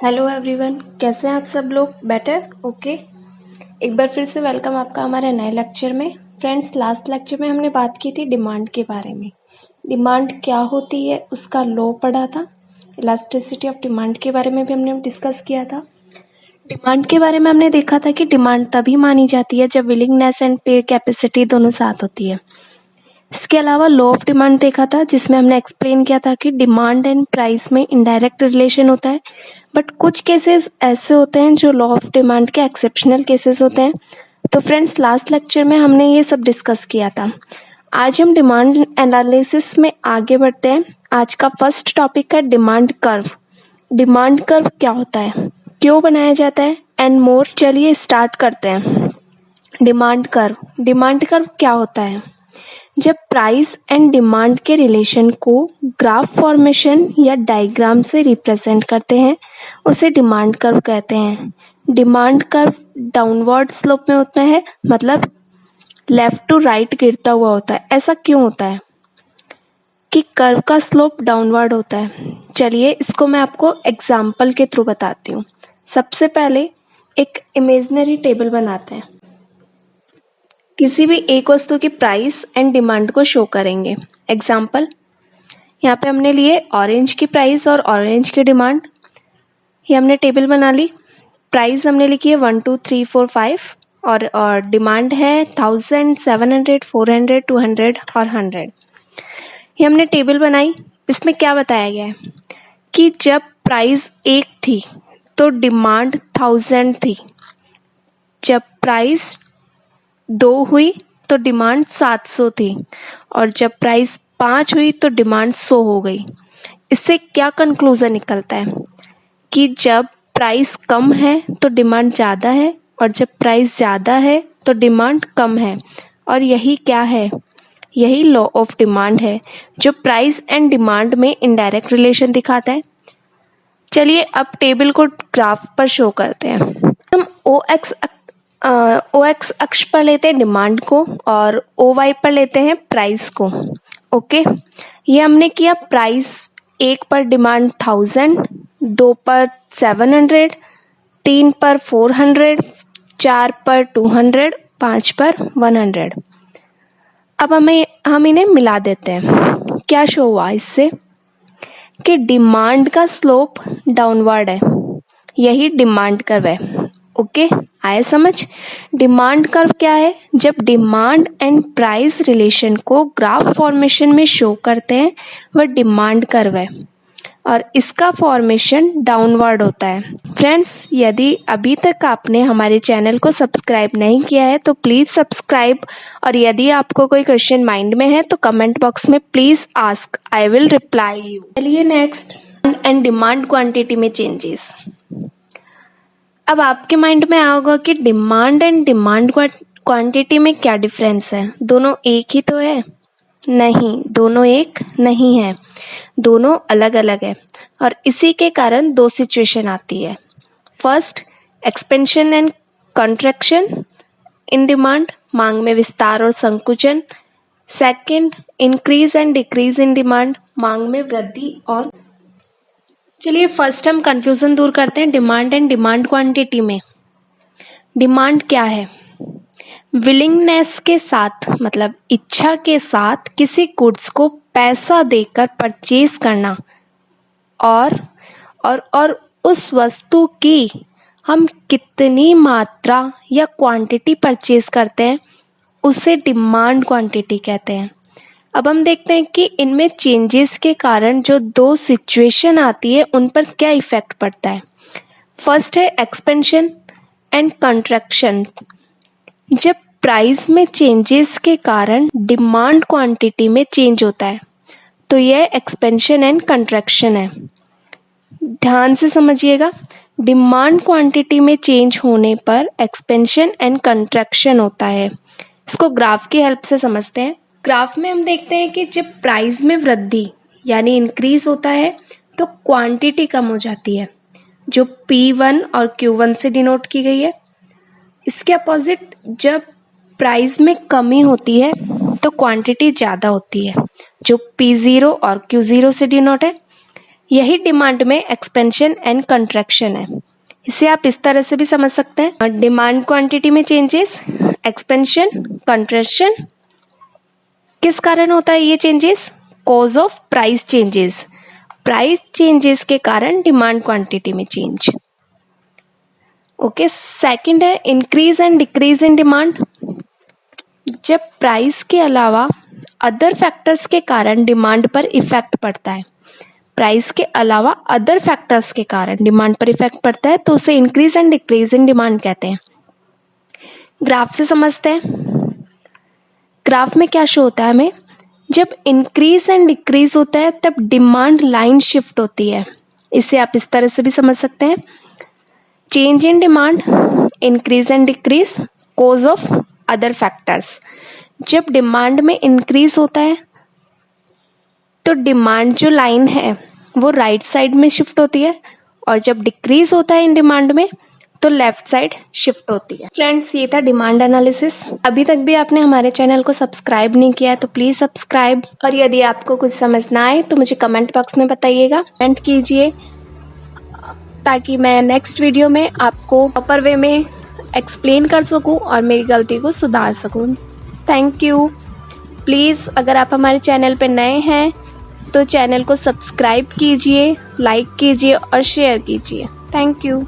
Hello everyone, कैसे हैं आप सब लोग? बेटर? ओके। एक बार फिर से वेलकम आपका हमारे नए लेक्चर में। फ्रेंड्स, लास्ट लेक्चर में हमने बात की थी डिमांड के बारे में। डिमांड क्या होती है उसका लॉ पढ़ा था। इलास्टिसिटी ऑफ डिमांड के बारे में भी हमने डिस्कस किया था। डिमांड के बारे में हमने देखा था कि डिमांड तभी मानी जाती है जब विलिंगनेस एंड पे कैपेसिटी दोनों साथ होती है। इसके अलावा लॉ ऑफ डिमांड देखा था, जिसमें हमने एक्सप्लेन किया था कि डिमांड एंड प्राइस में इनडायरेक्ट रिलेशन होता है, बट कुछ केसेस ऐसे होते हैं जो लॉ ऑफ डिमांड के एक्सेप्शनल केसेस होते हैं। तो फ्रेंड्स, लास्ट लेक्चर में हमने ये सब डिस्कस किया था। आज हम डिमांड एनालिसिस में आगे बढ़ते हैं। आज का फर्स्ट टॉपिक है डिमांड कर्व। डिमांड कर्व क्या होता है, क्यों बनाया जाता है एंड मोर। चलिए स्टार्ट करते हैं। डिमांड कर्व क्या होता है? जब प्राइस एंड डिमांड के रिलेशन को ग्राफ फॉर्मेशन या डायग्राम से रिप्रेजेंट करते हैं, उसे डिमांड कर्व कहते हैं। डिमांड कर्व डाउनवर्ड स्लोप में होता है, मतलब लेफ्ट टू राइट गिरता हुआ होता है। ऐसा क्यों होता है कि कर्व का स्लोप डाउनवर्ड होता है? चलिए इसको मैं आपको एग्जाम्पल के थ्रू बताती हूँ। सबसे पहले एक इमेजिनरी टेबल बनाते हैं। किसी भी एक वस्तु की प्राइस एंड डिमांड को शो करेंगे। एग्जाम्पल, यहाँ पे हमने लिए ऑरेंज की प्राइस और ऑरेंज की डिमांड। ये हमने टेबल बना ली। प्राइस हमने लिखी है 1 2 3 4 5 और डिमांड है 1000, 700, 400, 200 और 100। ये हमने टेबल बनाई। इसमें क्या बताया गया है कि जब प्राइस 1 थी तो डिमांड 1000 थी। जब प्राइस 2 हुई तो डिमांड 700 थी, और जब प्राइस 5 हुई तो डिमांड 100 हो गई। इससे क्या कंक्लूजन निकलता है कि जब प्राइस कम है तो डिमांड ज़्यादा है, और जब प्राइस ज़्यादा है तो डिमांड कम है। और यही क्या है? यही लॉ ऑफ डिमांड है, जो प्राइस एंड डिमांड में इनडायरेक्ट रिलेशन दिखाता है। चलिए अब टेबल को ग्राफ पर शो करते हैं। हम ओ एक्स अक्ष पर लेते हैं डिमांड को और ओ वाई पर लेते हैं प्राइस को। ओके, ये हमने किया। प्राइस 1 पर डिमांड 1000, 2 पर 700, 3 पर 400, 4 पर 200, 5 पर 100। अब हम इन्हें मिला देते हैं। क्या शो हुआ इससे कि डिमांड का स्लोप डाउनवर्ड है। यही डिमांड कर्व है। ओके, आया समझ? डिमांड कर्व क्या है? जब डिमांड एंड प्राइस रिलेशन को ग्राफ फॉर्मेशन में शो करते हैं, वह डिमांड कर्व है, और इसका फॉर्मेशन डाउनवर्ड होता है। फ्रेंड्स, यदि अभी तक आपने हमारे चैनल को सब्सक्राइब नहीं किया है तो प्लीज़ सब्सक्राइब, और यदि आपको कोई क्वेश्चन माइंड में है तो कमेंट बॉक्स में please ask, I will reply you. चलिए नेक्स्ट, एंड डिमांड क्वांटिटी में चेंजेस। अब आपके माइंड में आया होगा कि डिमांड एंड डिमांड क्वांटिटी में क्या डिफरेंस है, दोनों एक ही तो है? नहीं, दोनों एक नहीं है, दोनों अलग अलग है। और इसी के कारण दो सिचुएशन आती है। First, expansion and contraction in demand, मांग में विस्तार और संकुचन। Second, increase and decrease in demand, मांग में वृद्धि और। चलिए फर्स्ट हम कंफ्यूजन दूर करते हैं डिमांड एंड डिमांड क्वांटिटी में। डिमांड क्या है? विलिंगनेस के साथ, मतलब इच्छा के साथ किसी गुड्स को पैसा देकर परचेज करना, और उस वस्तु की हम कितनी मात्रा या क्वांटिटी परचेज करते हैं, उसे डिमांड क्वांटिटी कहते हैं। अब हम देखते हैं कि इनमें चेंजेस के कारण जो दो सिचुएशन आती है उन पर क्या इफेक्ट पड़ता है। फर्स्ट है एक्सपेंशन एंड कंट्रैक्शन। जब प्राइस में चेंजेस के कारण डिमांड क्वांटिटी में चेंज होता है तो यह एक्सपेंशन एंड कंट्रैक्शन है। ध्यान से समझिएगा, डिमांड क्वांटिटी में चेंज होने पर एक्सपेंशन एंड कंट्रैक्शन होता है। इसको ग्राफ की हेल्प से समझते हैं। ग्राफ में हम देखते हैं कि जब प्राइस में वृद्धि यानी इंक्रीज होता है तो क्वांटिटी कम हो जाती है, जो P1 और Q1 से डिनोट की गई है। इसके अपोजिट जब प्राइस में कमी होती है तो क्वांटिटी ज़्यादा होती है, जो P0 और Q0 से डिनोट है। यही डिमांड में एक्सपेंशन एंड कंट्रैक्शन है। इसे आप इस तरह से भी समझ सकते हैं, डिमांड क्वांटिटी में चेंजेस, एक्सपेंशन, कंट्रैक्शन। किस कारण होता है ये changes? Cause of price changes. Price changes के कारण डिमांड क्वांटिटी में चेंज। ओके, सेकंड है increase and decrease in demand. जब प्राइस के अलावा अदर फैक्टर्स के कारण डिमांड पर इफेक्ट पड़ता है, प्राइस के अलावा अदर फैक्टर्स के कारण डिमांड पर इफेक्ट पड़ता है तो उसे increase and decrease in demand कहते हैं। ग्राफ से समझते हैं। ग्राफ में क्या शो होता है हमें? जब इंक्रीज एंड डिक्रीज होता है तब डिमांड लाइन शिफ्ट होती है। इसे आप इस तरह से भी समझ सकते हैं, change in demand, increase and decrease, cause of other factors. जब डिमांड में इंक्रीज होता है तो डिमांड जो लाइन है वो राइट साइड में शिफ्ट होती है, और जब डिक्रीज होता है इन डिमांड में तो लेफ्ट साइड शिफ्ट होती है। फ्रेंड्स, ये था डिमांड एनालिसिस। अभी तक भी आपने हमारे चैनल को सब्सक्राइब नहीं किया है तो प्लीज सब्सक्राइब, और यदि आपको कुछ समझ ना आए तो मुझे कमेंट बॉक्स में बताइएगा, कमेंट कीजिए, ताकि मैं नेक्स्ट वीडियो में आपको प्रॉपर वे में एक्सप्लेन कर सकूं और मेरी गलती को सुधार सकूं। Thank you. प्लीज़ अगर आप हमारे चैनल पर नए हैं तो चैनल को सब्सक्राइब कीजिए, लाइक कीजिए और शेयर कीजिए। Thank you.